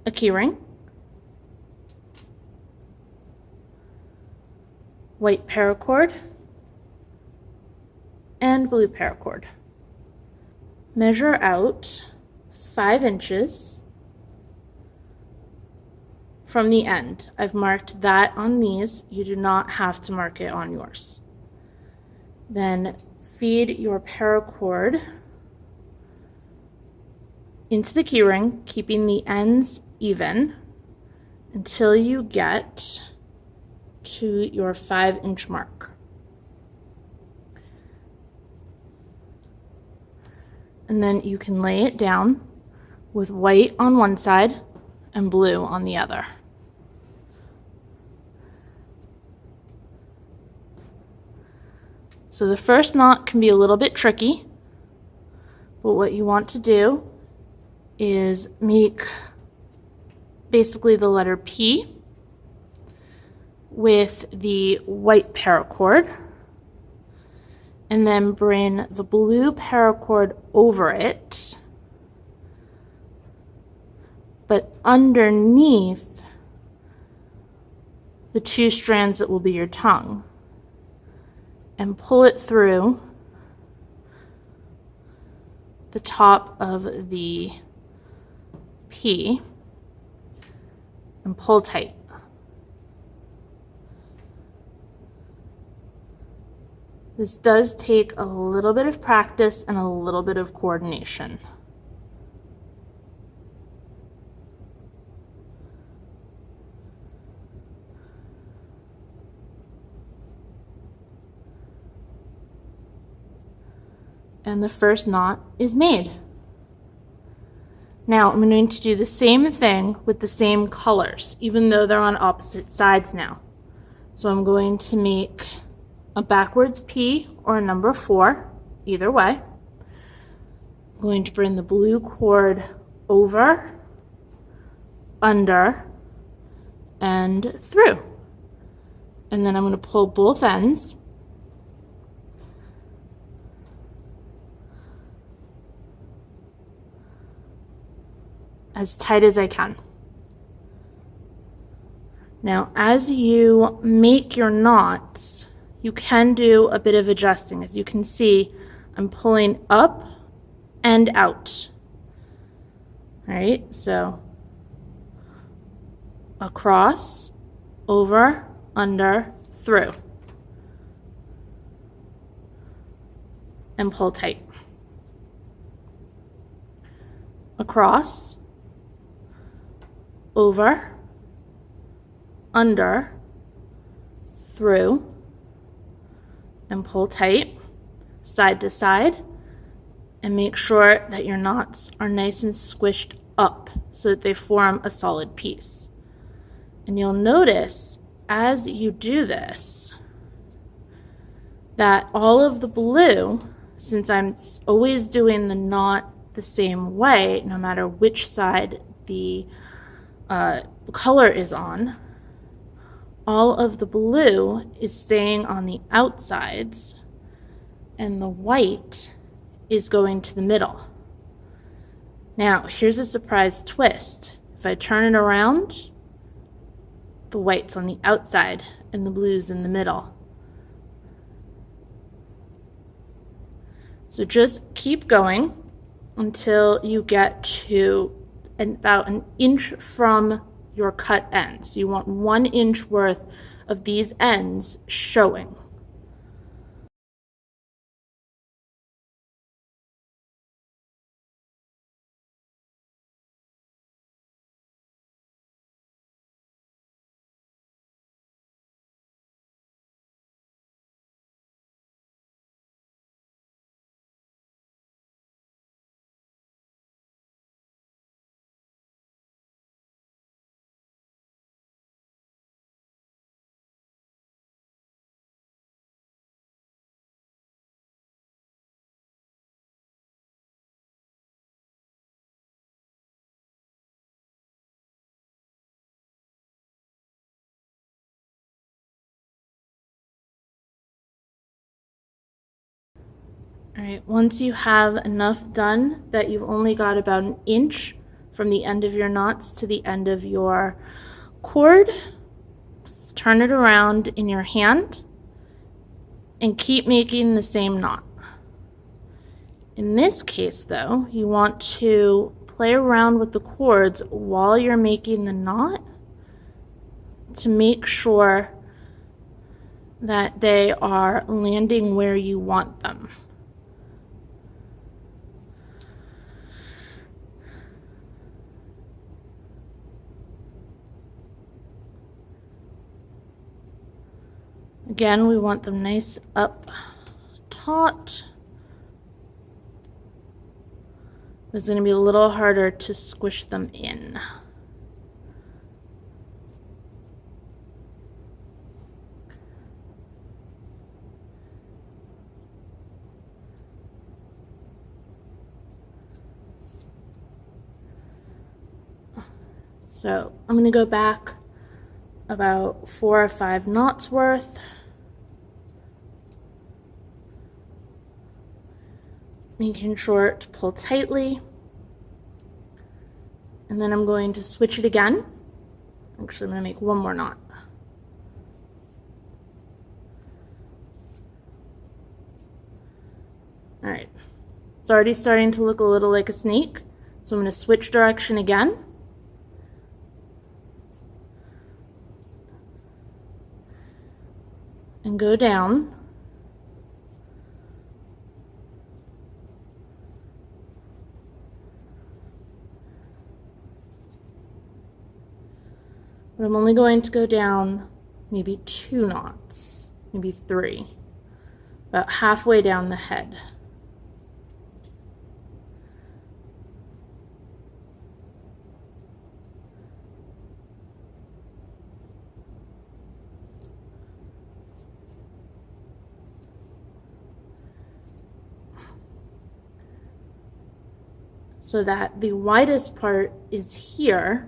a keyring, white paracord, and blue paracord. Measure out 5 inches from the end. I've marked that on these. You do not have to mark it on yours. Then feed your paracord into the keyring, keeping the ends even until you get to your 5-inch mark. And then you can lay it down with white on one side and blue on the other. So the first knot can be a little bit tricky, but what you want to do is make basically the letter P with the white paracord, and then bring the blue paracord over it, but underneath the 2 strands that will be your tongue, and pull it through the top of the P and pull tight. This does take a little bit of practice and a little bit of coordination. And the first knot is made. Now I'm going to do the same thing with the same colors, even though they're on opposite sides now. So I'm going to make a backwards P or a number 4, either way. I'm going to bring the blue cord over, under, and through. And then I'm going to pull both ends as tight as I can. Now, as you make your knots, you can do a bit of adjusting. As you can see, I'm pulling up and out. All right, so across, over, under, through, and pull tight. Across, over, under, through, and pull tight, side to side, and make sure that your knots are nice and squished up so that they form a solid piece. And you'll notice as you do this that all of the blue, since I'm always doing the knot the same way, no matter which side the color is on, all of the blue is staying on the outsides and the white is going to the middle. Now, here's a surprise twist. If I turn it around, the white's on the outside and the blue's in the middle. So just keep going until you get to about an inch from your cut end. So you want 1 inch worth of these ends showing. All right, once you have enough done that you've only got about an inch from the end of your knots to the end of your cord. Turn it around in your hand and keep making the same knot. In this case, though, you want to play around with the cords while you're making the knot to make sure that they are landing where you want them. Again, we want them nice up taut. It's going to be a little harder to squish them in. So I'm going to go back about 4 or 5 knots worth. Making sure to pull tightly. And then I'm going to switch it again. Actually, I'm going to make one more knot. All right. It's already starting to look a little like a snake. So I'm going to switch direction again. And go down. But I'm only going to go down maybe 2 knots, maybe 3, about halfway down the head. So that the widest part is here.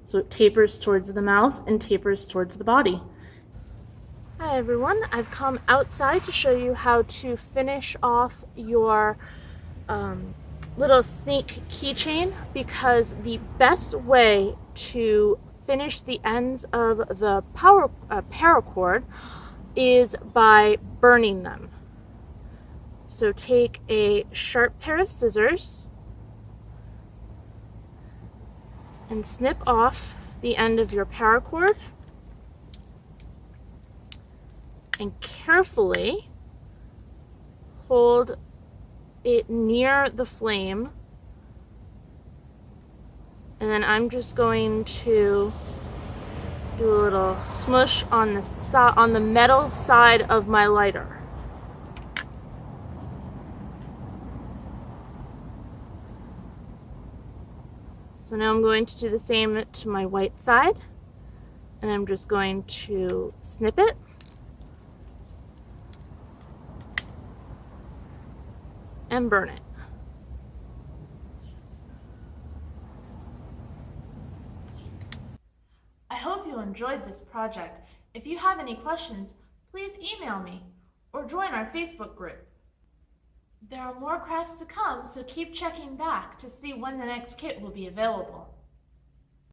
So it tapers towards the mouth and tapers towards the body. Hi everyone, I've come outside to show you how to finish off your little snake keychain, because the best way to finish the ends of the paracord is by burning them. So take a sharp pair of scissors and snip off the end of your paracord and carefully hold it near the flame, and then I'm just going to do a little smush on the metal side of my lighter. So now I'm going to do the same to my white side, and I'm just going to snip it. And burn it. I hope you enjoyed this project. If you have any questions, please email me or join our Facebook group. There are more crafts to come, so keep checking back to see when the next kit will be available.